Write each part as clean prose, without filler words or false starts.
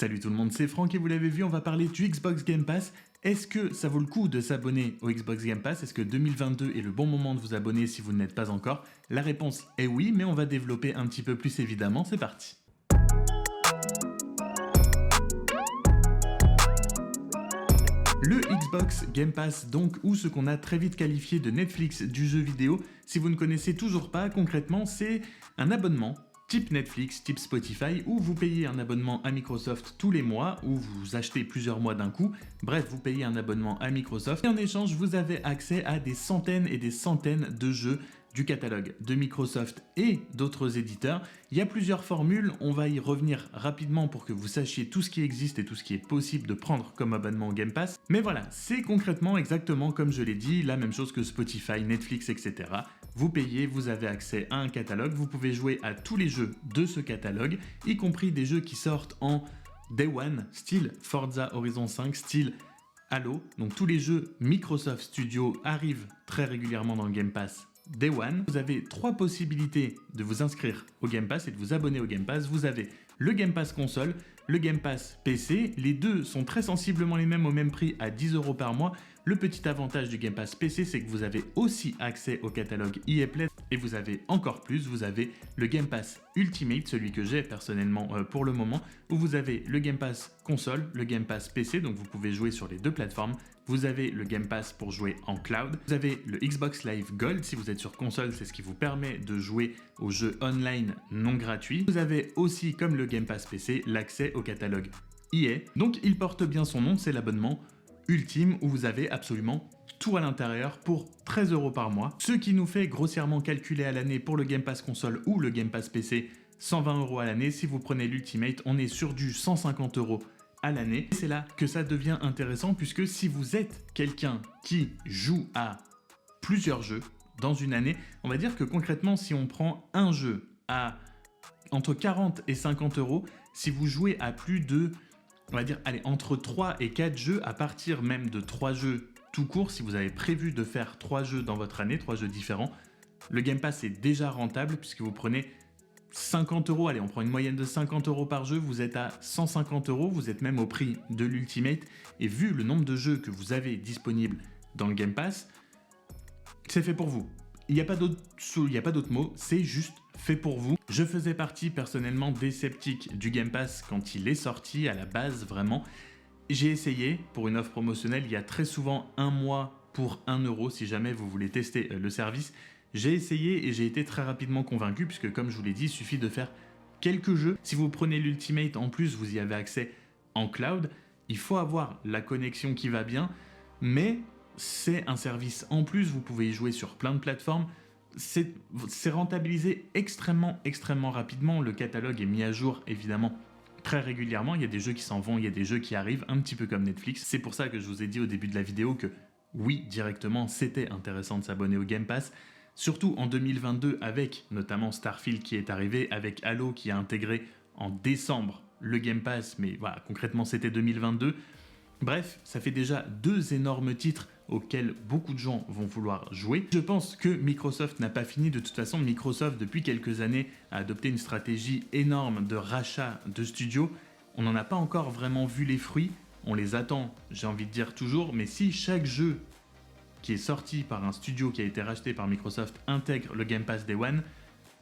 Salut tout le monde, c'est Franck et vous l'avez vu, on va parler du Xbox Game Pass. Est-ce que ça vaut le coup de s'abonner au Xbox Game Pass? Est-ce que 2022 est le bon moment de vous abonner si vous ne l'êtes pas encore? La réponse est oui, mais on va développer un petit peu plus évidemment, c'est parti. Le Xbox Game Pass, donc, ou ce qu'on a très vite qualifié de Netflix du jeu vidéo, si vous ne connaissez toujours pas, concrètement, c'est un abonnement type Netflix, type Spotify, où vous payez un abonnement à Microsoft tous les mois, ou vous achetez plusieurs mois d'un coup. Bref, vous payez un abonnement à Microsoft et en échange, vous avez accès à des centaines et des centaines de jeux du catalogue de Microsoft et d'autres éditeurs. Il y a plusieurs formules, on va y revenir rapidement pour que vous sachiez tout ce qui existe et tout ce qui est possible de prendre comme abonnement au Game Pass. Mais voilà, c'est concrètement exactement comme je l'ai dit, la même chose que Spotify, Netflix, etc. Vous payez, vous avez accès à un catalogue, vous pouvez jouer à tous les jeux de ce catalogue, y compris des jeux qui sortent en Day One, style Forza Horizon 5, style Halo. Donc tous les jeux Microsoft Studio arrivent très régulièrement dans le Game Pass Day One. Vous avez trois possibilités de vous inscrire au Game Pass et de vous abonner au Game Pass. Vous avez le Game Pass console, le Game Pass PC. Les deux sont très sensiblement les mêmes au même prix à 10 € par mois. Le petit avantage du Game Pass PC, c'est que vous avez aussi accès au catalogue EA Play et vous avez encore plus, vous avez le Game Pass Ultimate, celui que j'ai personnellement pour le moment, où vous avez le Game Pass console, le Game Pass PC, donc vous pouvez jouer sur les deux plateformes. Vous avez le Game Pass pour jouer en cloud. Vous avez le Xbox Live Gold, si vous êtes sur console, c'est ce qui vous permet de jouer aux jeux online non gratuits. Vous avez aussi, comme le Game Pass PC, l'accès au catalogue EA. Donc il porte bien son nom, c'est l'abonnement ultime où vous avez absolument tout à l'intérieur pour 13 € par mois. Ce qui nous fait grossièrement calculer à l'année pour le Game Pass console ou le Game Pass PC 120 € à l'année. Si vous prenez l'Ultimate, on est sur du 150 € à l'année. C'est là que ça devient intéressant puisque si vous êtes quelqu'un qui joue à plusieurs jeux dans une année, on va dire que concrètement si on prend un jeu à entre 40 et 50 €, si vous jouez à plus de, on va dire, allez, entre 3 et 4 jeux, à partir même de 3 jeux tout court, si vous avez prévu de faire 3 jeux dans votre année, 3 jeux différents, le Game Pass est déjà rentable puisque vous prenez 50 €, allez, on prend une moyenne de 50 € par jeu, vous êtes à 150 €, vous êtes même au prix de l'Ultimate, et vu le nombre de jeux que vous avez disponibles dans le Game Pass, c'est fait pour vous. Il n'y a pas d'autre mot, c'est juste fait pour vous. Je faisais partie personnellement des sceptiques du Game Pass quand il est sorti à la base, vraiment. J'ai essayé pour une offre promotionnelle, il y a très souvent un mois pour 1 € si jamais vous voulez tester le service. J'ai essayé et j'ai été très rapidement convaincu puisque comme je vous l'ai dit, il suffit de faire quelques jeux. Si vous prenez l'Ultimate en plus, vous y avez accès en cloud. Il faut avoir la connexion qui va bien, mais c'est un service en plus, vous pouvez y jouer sur plein de plateformes. C'est rentabilisé extrêmement rapidement. Le catalogue est mis à jour évidemment très régulièrement. Il y a des jeux qui s'en vont, il y a des jeux qui arrivent, un petit peu comme Netflix. C'est pour ça que je vous ai dit au début de la vidéo que oui, directement, c'était intéressant de s'abonner au Game Pass. Surtout en 2022 avec notamment Starfield qui est arrivé, avec Halo qui a intégré en décembre le Game Pass, mais voilà, concrètement c'était 2022. Bref, ça fait déjà 2 énormes titres auxquels beaucoup de gens vont vouloir jouer. Je pense que Microsoft n'a pas fini. De toute façon, Microsoft, depuis quelques années, a adopté une stratégie énorme de rachat de studios. On n'en a pas encore vraiment vu les fruits. On les attend, j'ai envie de dire toujours, mais si chaque jeu qui est sorti par un studio qui a été racheté par Microsoft intègre le Game Pass Day One,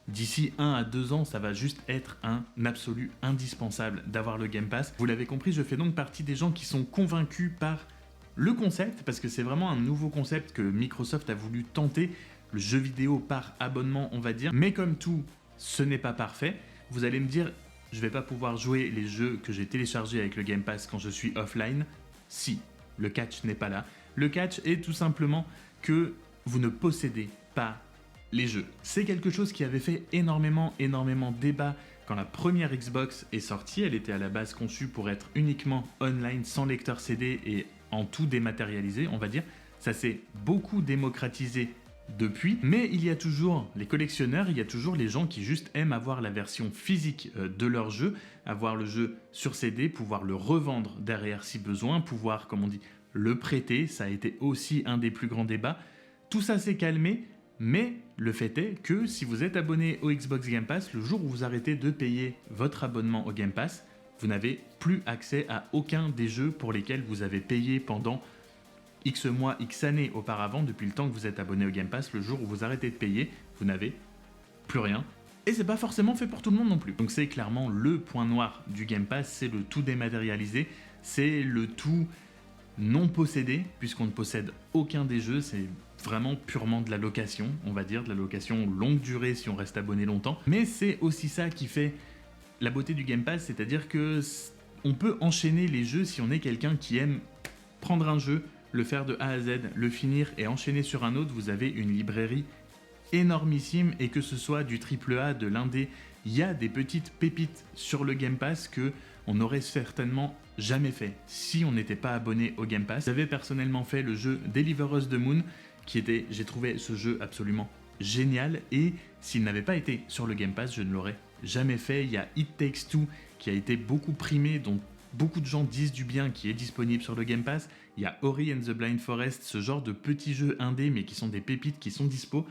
d'ici 1 à 2 ans, ça va juste être un absolu indispensable d'avoir le Game Pass. Vous l'avez compris, je fais donc partie des gens qui sont convaincus par le concept, parce que c'est vraiment un nouveau concept que Microsoft a voulu tenter, le jeu vidéo par abonnement, on va dire. Mais comme tout, ce n'est pas parfait. Vous allez me dire, je vais pas pouvoir jouer les jeux que j'ai téléchargés avec le Game Pass quand je suis offline. Si, le catch n'est pas là. Le catch est tout simplement que vous ne possédez pas les jeux. C'est quelque chose qui avait fait énormément débat quand la première Xbox est sortie. Elle était à la base conçue pour être uniquement online, sans lecteur CD et en tout dématérialisé, on va dire. Ça s'est beaucoup démocratisé depuis, mais il y a toujours les collectionneurs, il y a toujours les gens qui juste aiment avoir la version physique de leur jeu, avoir le jeu sur CD, pouvoir le revendre derrière si besoin, pouvoir, comme on dit, le prêter. Ça a été aussi un des plus grands débats. Tout ça s'est calmé, mais le fait est que si vous êtes abonné au Xbox Game Pass, le jour où vous arrêtez de payer votre abonnement au Game Pass, vous n'avez plus accès à aucun des jeux pour lesquels vous avez payé pendant X mois, X années auparavant, depuis le temps que vous êtes abonné au Game Pass. Le jour où vous arrêtez de payer, vous n'avez plus rien. Et c'est pas forcément fait pour tout le monde non plus. Donc c'est clairement le point noir du Game Pass, c'est le tout dématérialisé, c'est le tout non possédé, puisqu'on ne possède aucun des jeux, c'est vraiment purement de la location, on va dire, de la location longue durée si on reste abonné longtemps. Mais c'est aussi ça qui fait la beauté du Game Pass, c'est-à-dire que on peut enchaîner les jeux si on est quelqu'un qui aime prendre un jeu, le faire de A à Z, le finir et enchaîner sur un autre. Vous avez une librairie énormissime, et que ce soit du AAA, de l'indé, il y a des petites pépites sur le Game Pass que on n'aurait certainement jamais fait si on n'était pas abonné au Game Pass. J'avais personnellement fait le jeu Deliver Us the Moon, qui était, j'ai trouvé ce jeu absolument génial, et s'il n'avait pas été sur le Game Pass, je ne l'aurais jamais fait. Il y a It Takes Two qui a été beaucoup primé, dont beaucoup de gens disent du bien, qui est disponible sur le Game Pass. Il y a Ori and the Blind Forest, ce genre de petits jeux indés mais qui sont des pépites qui sont dispo.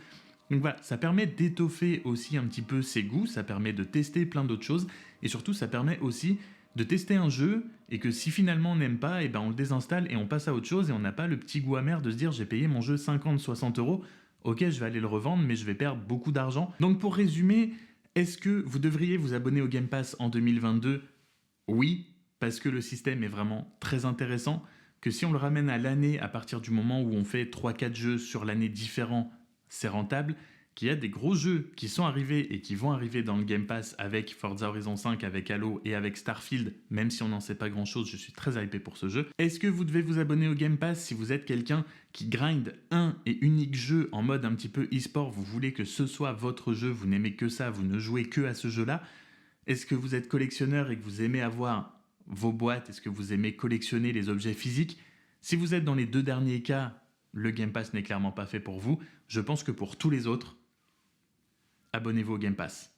Donc voilà, ça permet d'étoffer aussi un petit peu ses goûts, ça permet de tester plein d'autres choses, et surtout ça permet aussi de tester un jeu, et que si finalement on n'aime pas, et ben on le désinstalle et on passe à autre chose, et on n'a pas le petit goût amer de se dire j'ai payé mon jeu 50-60 €, ok je vais aller le revendre mais je vais perdre beaucoup d'argent. Donc pour résumer, est-ce que vous devriez vous abonner au Game Pass en 2022 ? Oui, parce que le système est vraiment très intéressant, que si on le ramène à l'année, à partir du moment où on fait 3-4 jeux sur l'année différents, c'est rentable, qu'il y a des gros jeux qui sont arrivés et qui vont arriver dans le Game Pass avec Forza Horizon 5, avec Halo et avec Starfield, même si on n'en sait pas grand chose, je suis très hypé pour ce jeu. Est-ce que vous devez vous abonner au Game Pass si vous êtes quelqu'un qui grind un et unique jeu en mode un petit peu e-sport, vous voulez que ce soit votre jeu, vous n'aimez que ça, vous ne jouez que à ce jeu-là? Est-ce que vous êtes collectionneur et que vous aimez avoir vos boîtes? Est-ce que vous aimez collectionner les objets physiques? Si vous êtes dans les deux derniers cas, le Game Pass n'est clairement pas fait pour vous. Je pense que pour tous les autres, abonnez-vous au Game Pass.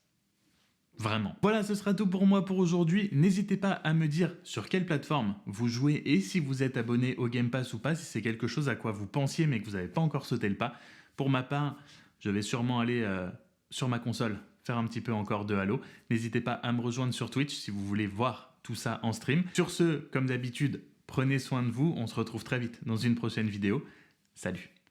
Vraiment. Voilà, ce sera tout pour moi pour aujourd'hui. N'hésitez pas à me dire sur quelle plateforme vous jouez et si vous êtes abonné au Game Pass ou pas, si c'est quelque chose à quoi vous pensiez mais que vous n'avez pas encore sauté le pas. Pour ma part, je vais sûrement aller sur ma console faire un petit peu encore de Halo. N'hésitez pas à me rejoindre sur Twitch si vous voulez voir tout ça en stream. Sur ce, comme d'habitude, prenez soin de vous. On se retrouve très vite dans une prochaine vidéo. Salut!